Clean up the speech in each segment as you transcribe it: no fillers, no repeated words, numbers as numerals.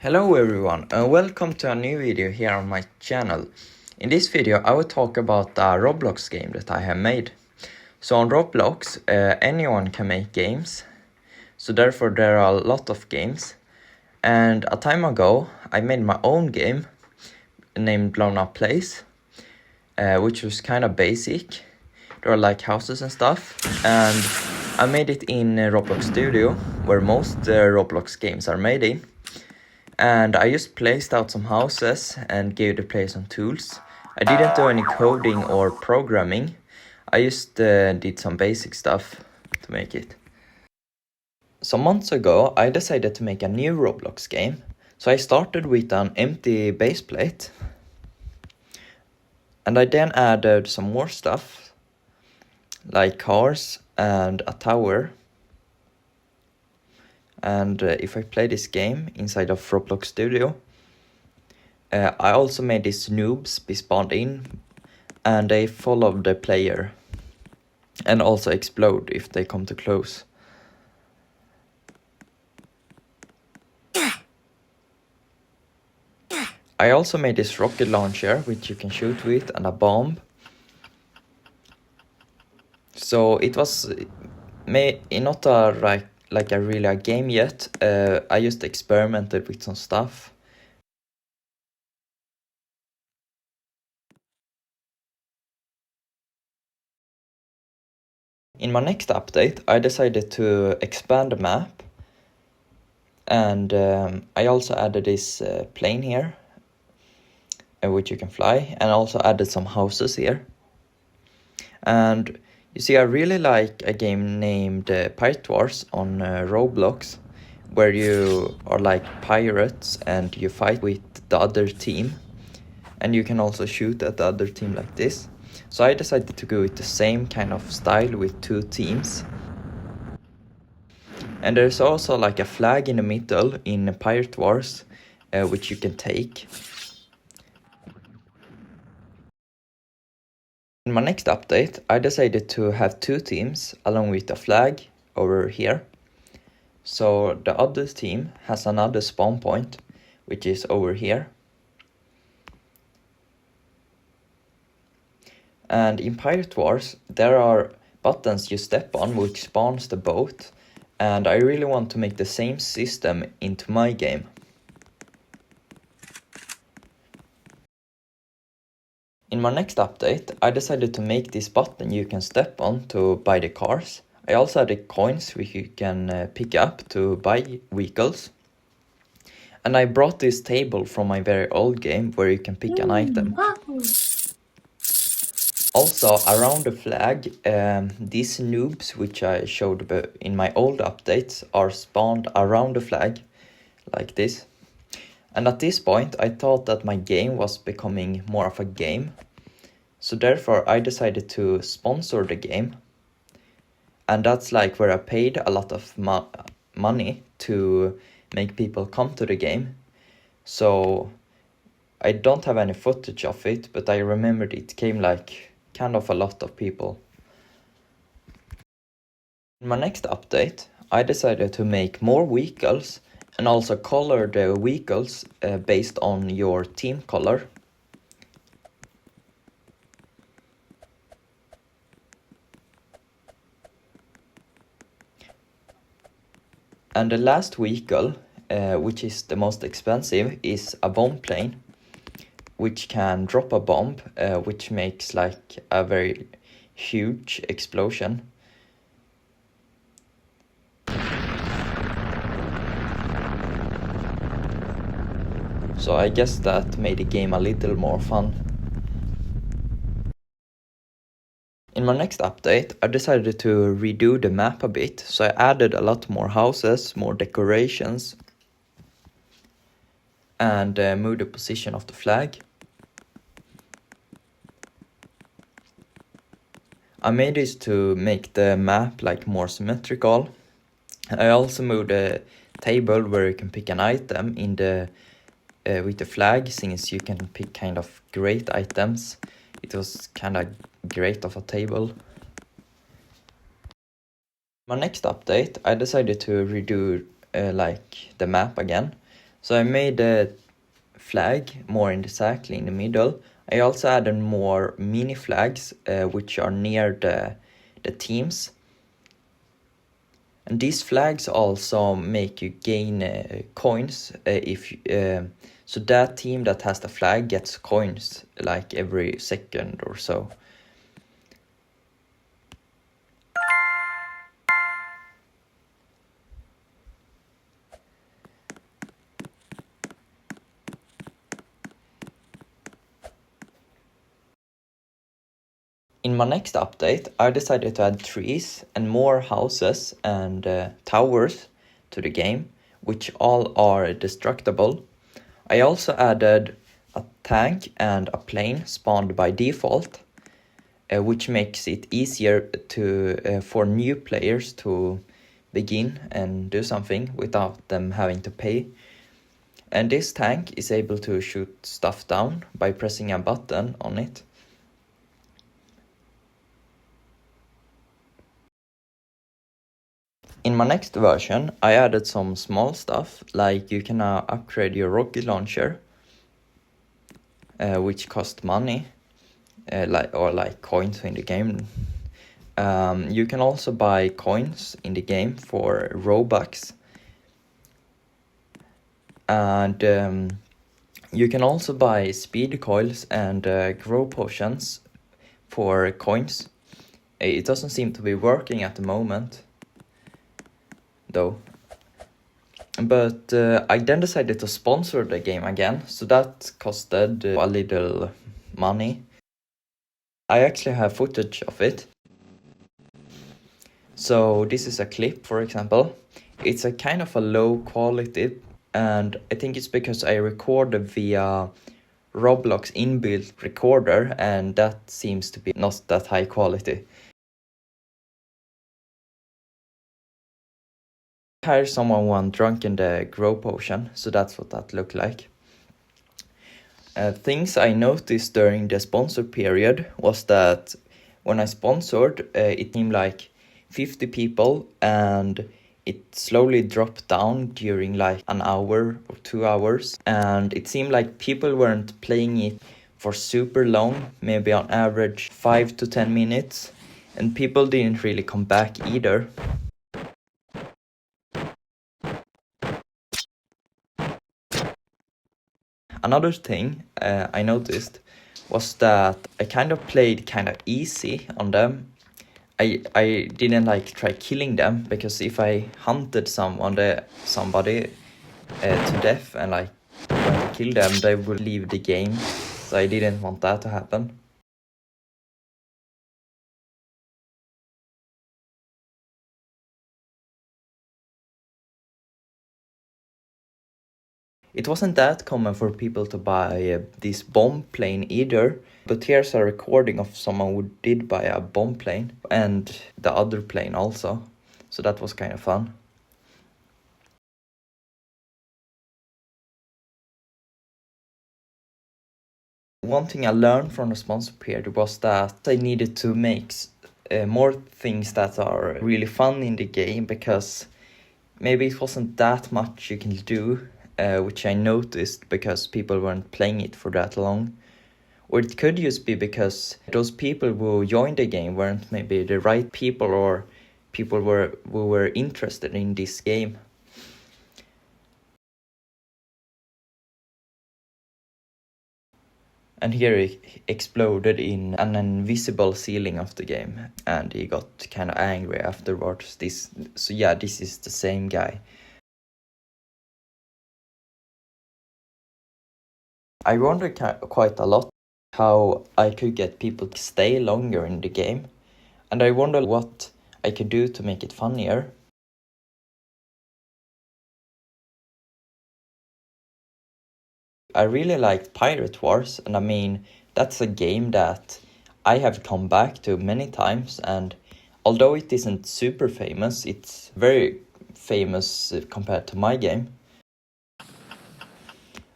Hello everyone and welcome to a new video here on my channel. In this video I will talk about a Roblox game that I have made. So on Roblox anyone can make games, so therefore there are a lot of games. And a time ago I made my own game named Blown Up Place, which was kind of basic. There are like houses and stuff, and I made it in Roblox Studio, where most Roblox games are made in. And I just placed out some houses and gave the player some tools. I didn't do any coding or programming. I just did some basic stuff to make it. Some months ago, I decided to make a new Roblox game. So I started with an empty base plate. And I then added some more stuff, like cars and a tower. And if I play this game inside of Roblox Studio, I also made these noobs be spawned in, and they follow the player and also explode if they come too close. I also made this rocket launcher which you can shoot with, and a bomb. So it was not like a really game yet. I just experimented with some stuff. In my next update, I decided to expand the map, and I also added this plane here, which you can fly, and also added some houses here. And you see, I really like a game named VehicleWars on Roblox, where you are like pirates and you fight with the other team, and you can also shoot at the other team like this. So I decided to go with the same kind of style with two teams. And there's also like a flag in the middle in VehicleWars, which you can take. In my next update, I decided to have two teams along with a flag over here. So the other team has another spawn point, which is over here. And in Pirate Wars, there are buttons you step on which spawns the boat. And I really want to make the same system into my game. In my next update, I decided to make this button you can step on to buy the cars. I also had the coins which you can pick up to buy vehicles. And I brought this table from my very old game where you can pick an item. Also, around the flag, these noobs which I showed in my old updates are spawned around the flag, like this. And at this point, I thought that my game was becoming more of a game. So therefore, I decided to sponsor the game. And that's like where I paid a lot of money to make people come to the game. So I don't have any footage of it, but I remembered it came like kind of a lot of people. In my next update, I decided to make more vehicles and also color the vehicles based on your team color. And the last vehicle, which is the most expensive, is a bomb plane, which can drop a bomb, which makes like a very huge explosion. So I guess that made the game a little more fun. In my next update, I decided to redo the map a bit, so I added a lot more houses, more decorations, and moved the position of the flag. I made this to make the map like more symmetrical. I also moved a table where you can pick an item in the with the flag, since you can pick kind of great items. It was kind of great of a table. My next update, I decided to redo like the map again. So I made the flag more in the circle in the middle. I also added more mini flags which are near the teams. And these flags also make you gain coins so that team that has the flag gets coins like every second or so. In my next update, I decided to add trees and more houses and towers to the game, which all are destructible. I also added a tank and a plane spawned by default, which makes it easier for new players to begin and do something without them having to pay. And this tank is able to shoot stuff down by pressing a button on it. In my next version, I added some small stuff, like you can now upgrade your rocket launcher, which cost money, like coins in the game. You can also buy coins in the game for Robux. And you can also buy speed coils and grow potions for coins. It doesn't seem to be working at the moment, though. But I then decided to sponsor the game again, so that costed a little money. I actually have footage of it. So this is a clip, for example. It's a kind of a low quality, and I think it's because I recorded via Roblox inbuilt recorder, and that seems to be not that high quality. Here's someone drunk in the grow potion, so that's what that looked like. Things I noticed during the sponsor period was that when I sponsored, it seemed like 50 people, and it slowly dropped down during like an hour or 2 hours, and it seemed like people weren't playing it for super long, maybe on average 5 to 10 minutes, and people didn't really come back either. Another thing I noticed was that I kind of played kind of easy on them. I didn't like try killing them, because if I hunted somebody to death and like went to kill them, they would leave the game. So I didn't want that to happen. It wasn't that common for people to buy this bomb plane either, but here's a recording of someone who did buy a bomb plane and the other plane also, so that was kind of fun. One thing I learned from the sponsor period was that I needed to make more things that are really fun in the game, because maybe it wasn't that much you can do, which I noticed because people weren't playing it for that long. Or it could just be because those people who joined the game weren't maybe the right people, or people who were interested in this game. And here he exploded in an invisible ceiling of the game, and he got kind of angry afterwards. This is the same guy. I wondered quite a lot how I could get people to stay longer in the game, and I wondered what I could do to make it funnier. I really liked Pirate Wars, and I mean, that's a game that I have come back to many times, and although it isn't super famous, it's very famous compared to my game.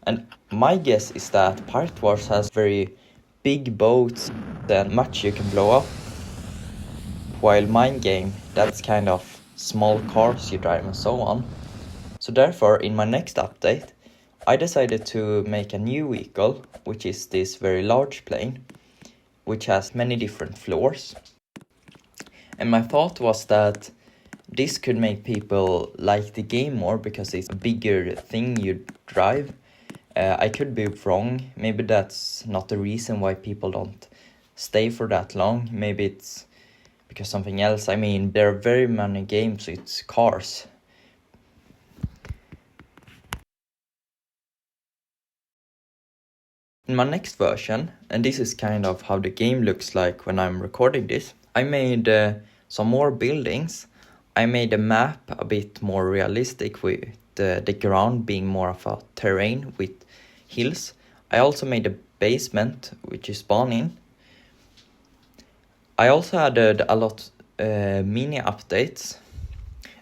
And my guess is that Pirate Wars has very big boats and much you can blow up, while my game, that's kind of small cars you drive and so on. So therefore, in my next update, I decided to make a new vehicle, which is this very large plane, which has many different floors. And my thought was that this could make people like the game more because it's a bigger thing you drive. I could be wrong. Maybe that's not the reason why people don't stay for that long. Maybe it's because something else. I mean, there are very many games with cars. In my next version, and this is kind of how the game looks like when I'm recording this, I made some more buildings. I made the map a bit more realistic with the ground being more of a terrain with hills. I also made a basement which is spawning. I also added a lot mini updates,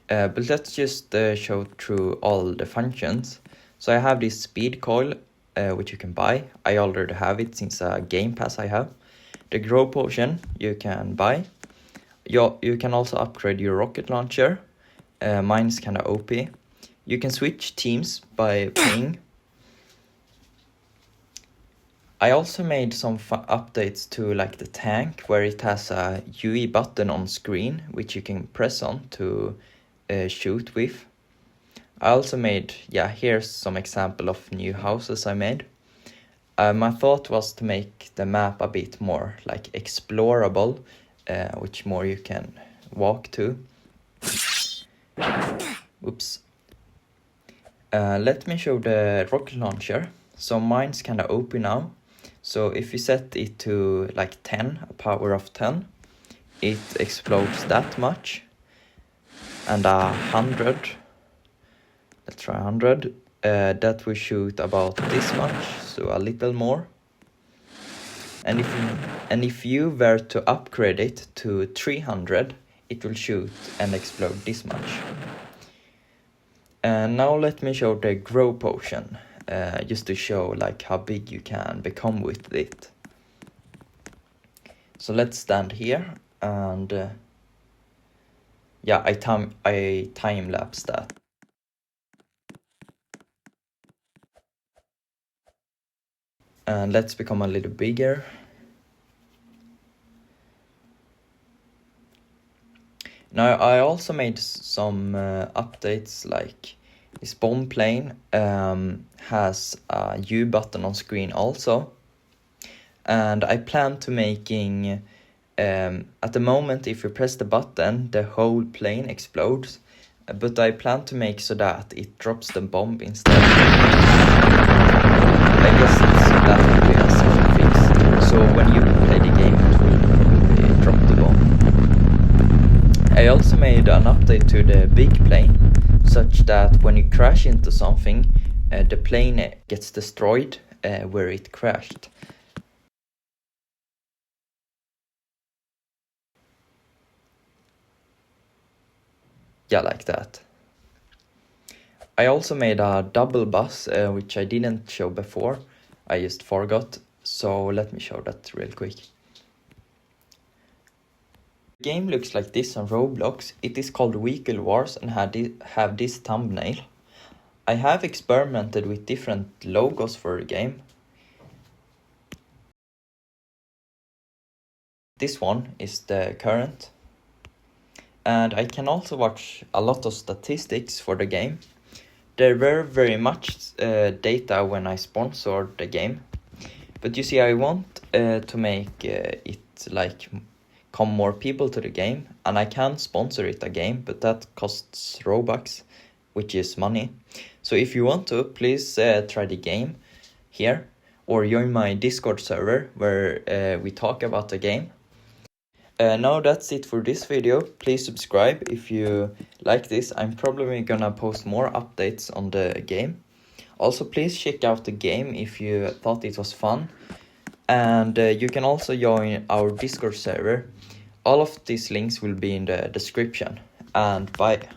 but let's just show through all the functions. So I have this speed coil which you can buy. I already have it since a game pass I have. The grow potion you can buy. You can also upgrade your rocket launcher. Mine is kind of OP. You can switch teams by paying. I also made some updates to like the tank, where it has a UE button on screen which you can press on to shoot with. I also made, here's some example of new houses I made. My thought was to make the map a bit more like explorable, which more you can walk to. Oops. Let me show the rocket launcher. So mine's kind of OP now. So if you set it to like 10, a power of 10, it explodes that much. And 100, let's try 100, that will shoot about this much, so a little more. And if you were to upgrade it to 300, it will shoot and explode this much. And now let me show the grow potion, just to show like how big you can become with it. So let's stand here and I time lapse that. And let's become a little bigger. Now I also made some updates, like this bomb plane has a U button on screen also. And I plan to making, at the moment if you press the button the whole plane explodes. But I plan to make so that it drops the bomb instead. I guess that will be a simple fix. So when you play the game it will probably drop the bomb. I also made an update to the big plane, such that when you crash into something, the plane gets destroyed where it crashed. Yeah, like that. I also made a double bus, which I didn't show before. I just forgot, so let me show that real quick. The game looks like this on Roblox. It is called VehicleWars and have this thumbnail. I have experimented with different logos for the game. This one is the current. And I can also watch a lot of statistics for the game. There were very much data when I sponsored the game. But you see, I want to make it like come more people to the game, and I can sponsor it a game, but that costs Robux, which is money. So if you want to, please try the game here, or join my Discord server where we talk about the game. Now that's it for this video. Please subscribe if you like this. I'm probably gonna post more updates on the game. Also, please check out the game if you thought it was fun. And you can also join our Discord server. All of these links will be in the description. And bye.